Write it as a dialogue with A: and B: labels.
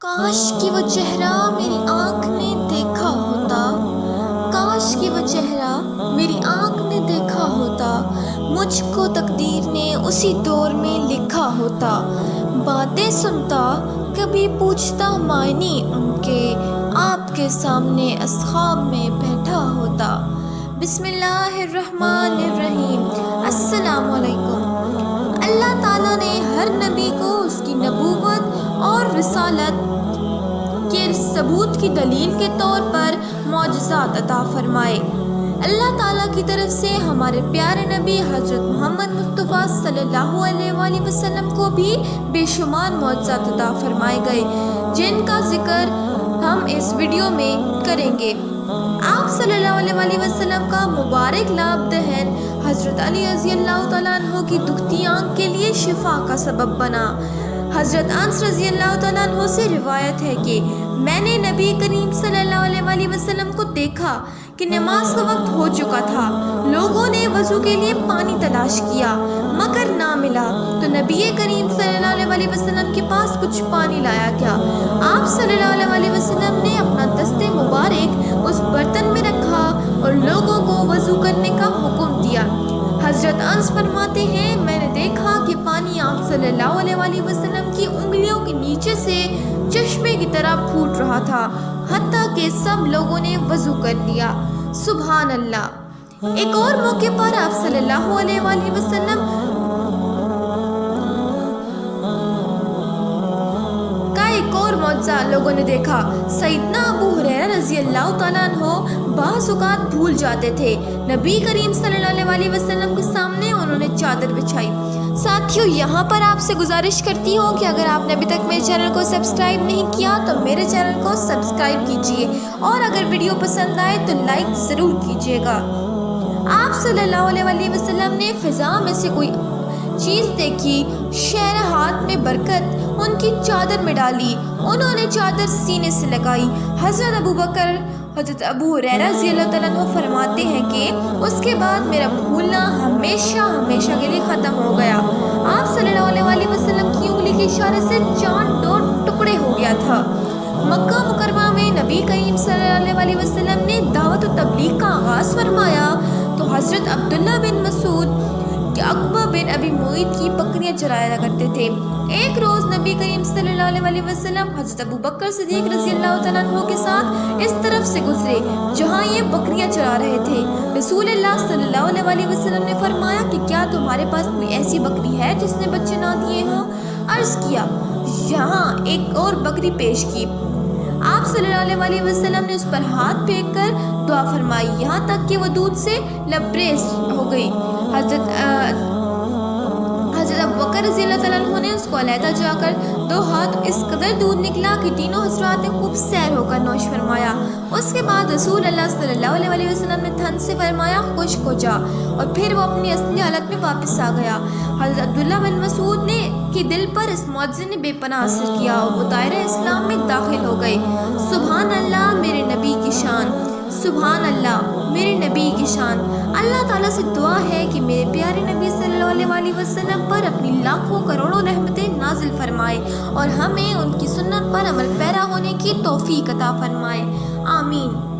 A: کاش کہ وہ چہرہ میری آنکھ نے دیکھا ہوتا، کاش کہ وہ چہرہ میری آنکھ نے دیکھا ہوتا، مجھ کو تقدیر نے اسی دور میں لکھا ہوتا، باتیں سنتا کبھی پوچھتا معنی ان کے، آپ کے سامنے اصحاب میں بیٹھا ہوتا۔ بسم اللہ الرحمن الرحیم۔ السلام علیکم۔ اللہ تعالیٰ نے ہر نبی کو اس کی نبوت اور رسالت کے ثبوت کی دلیل کے طور پر معجزات عطا فرمائے۔ اللہ تعالیٰ کی طرف سے ہمارے پیارے نبی حضرت محمد مصطفیٰ صلی اللہ علیہ وآلہ وسلم کو بھی بے شمار معجزات عطا فرمائے گئے، جن کا ذکر ہم اس ویڈیو میں کریں گے۔ آپ صلی اللہ علیہ وآلہ وسلم کا مبارک لاب دہن حضرت علی رضی اللہ تعالیٰ عنہ کی دکھتی آنکھ کے لیے شفا کا سبب بنا۔ حضرت انس رضی اللہ تعالیٰ عنہ سے روایت ہے کہ میں نے نبی کریم صلی اللہ علیہ وآلہ وسلم کو دیکھا کہ نماز کا وقت ہو چکا تھا۔ لوگوں نے وضو کے لیے پانی تلاش کیا مگر نہ ملا، تو نبی کریم صلی اللہ علیہ وآلہ وسلم کے پاس کچھ پانی لایا گیا۔ آپ صلی اللہ علیہ وآلہ وسلم نے اپنا دست مبارک اس برتن میں رکھا اور لوگوں کو وضو کرنے کا حکم دیا۔ حضرت انس فرماتے ہیں میں نے دیکھا کہ پانی آپ صلی اللہ علیہ وآلہ وسلم کی انگلیوں کے نیچے سے چشمے کی طرح پھوٹ رہا تھا، حتیٰ کہ سب لوگوں نے وضو کر لیا۔ سبحان اللہ۔ ایک اور موقع پر آپ صلی اللہ علیہ وآلہ وسلم کا ایک اور معجزہ لوگوں نے دیکھا۔ سیدنا ابو ہریرہ رضی اللہ تعالیٰ عنہ بعض اوقات بھول جاتے تھے۔ نبی کریم صلی اللہ علیہ وآلہ وسلم کے سامنے انہوں نے چادر بچھائی۔ ساتھیوں، یہاں پر آپ سے گزارش کرتی ہوں کہ اگر آپ نے ابھی تک میرے چینل کو سبسکرائب نہیں کیا تو میرے چینل کو سبسکرائب کیجیے، اور اگر ویڈیو پسند آئے تو لائک ضرور کیجیے گا۔ آپ صلی اللہ علیہ وآلہ وسلم نے فضا میں سے کوئی چیز دیکھی، شہر ہاتھ میں برکت ان کی چادر میں ڈالی، انہوں نے چادر سینے سے لگائی۔ حضرت ابو ہریرہ رضی اللہ تعالیٰ عنہ فرماتے ہیں کہ اس کے بعد میرا بھولنا ہمیشہ کے لیے ختم ہو گیا۔ آپ صلی اللہ علیہ وآلہ وسلم کی انگلی کے اشارے سے چاند دو ٹکڑے ہو گیا تھا۔ مکہ مکرمہ میں نبی کریم صلی اللہ علیہ وآلہ وسلم نے دعوت و تبلیغ کا آغاز فرمایا تو حضرت عبداللہ بن مسعود کہ عقبہ بن ابی معیط کی بکریاں چرایا کرتے تھے۔ ایک روز نبی کریم صلی اللہ علیہ وآلہ وسلم حضرت ابو بکر صدیق رضی اللہ تعالیٰ عنہ کے ساتھ اس طرف سے گزرے جہاں یہ بکریاں چرا رہے تھے۔ رسول اللہ صلی اللہ علیہ وآلہ وسلم نے فرمایا کہ کیا تمہارے پاس کوئی ایسی بکری ہے جس نے بچے نہ دیے ہوں؟ عرض کیا، یہاں ایک اور بکری پیش کی۔ آپ صلی اللہ علیہ وآلہ وسلم نے اس پر ہاتھ پھینک کر دعا فرمائی، یہاں تک کہ وہ دودھ سے لبریز ہو گئی۔ حضرت ابو بکر رضی اللہ تعالیٰ عنہ نے اس کو علیحدہ جا کر دو ہاتھ اس قدر دودھ نکلا کہ تینوں حضرات نے خوب سیر ہو کر نوش فرمایا۔ اس کے بعد رسول اللہ صلی اللہ علیہ وآلہ وسلم نے تھن سے فرمایا خشک ہو جا، اور پھر وہ اپنی اصلی حالت میں واپس آ گیا۔ حضرت عبداللہ بن مسعود نے کے دل پر اس معجزے نے بے پناہ اثر کیا اور وہ دائرہ اسلام میں داخل ہو گئے۔ سبحان اللہ میرے نبی کی شان، سبحان اللہ میرے نبی کی شان۔ اللہ تعالیٰ سے دعا ہے کہ میرے پیارے نبی صلی اللہ علیہ وآلہ وسلم پر اپنی لاکھوں کروڑوں رحمتیں نازل فرمائے اور ہمیں ان کی سنت پر عمل پیرا ہونے کی توفیق عطا فرمائے۔ آمین۔